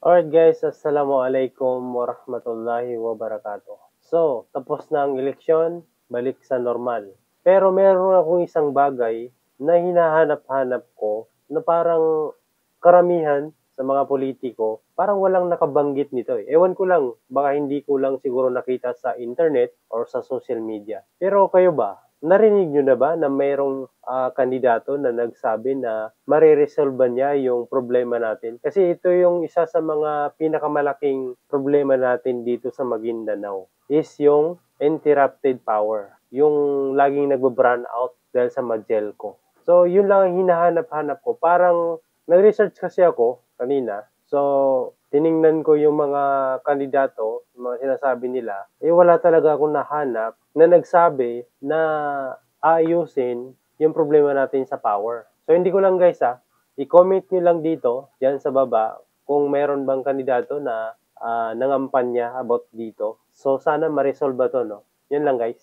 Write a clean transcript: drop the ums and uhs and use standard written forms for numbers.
Alright guys, Assalamualaikum warahmatullahi wabarakatuh. So, tapos na ang eleksyon, balik sa normal. Pero meron akong isang bagay na hinahanap-hanap ko na parang karamihan sa mga politiko, parang walang nakabanggit nito eh. Ewan ko lang, baka hindi ko lang siguro nakita sa internet or sa social media. Pero kayo ba? Narinig nyo na ba na mayroong kandidato na nagsabi na mariresolve niya yung problema natin? Kasi ito yung isa sa mga pinakamalaking problema natin dito sa Maguindanao is yung interrupted power. Yung laging nagbo-brown out dahil sa Magelco. So, yun lang ang hinahanap-hanap ko. Parang nag-research kasi ako kanina. So, tiningnan ko yung mga kandidato, yung mga sinasabi nila, wala talaga akong nahanap na nagsabi na ayusin yung problema natin sa power. So, hindi ko lang guys i-comment nyo lang dito, dyan sa baba, kung meron bang kandidato na nangampanya about dito. So, sana ma-resolve ba to, no? Yan lang guys.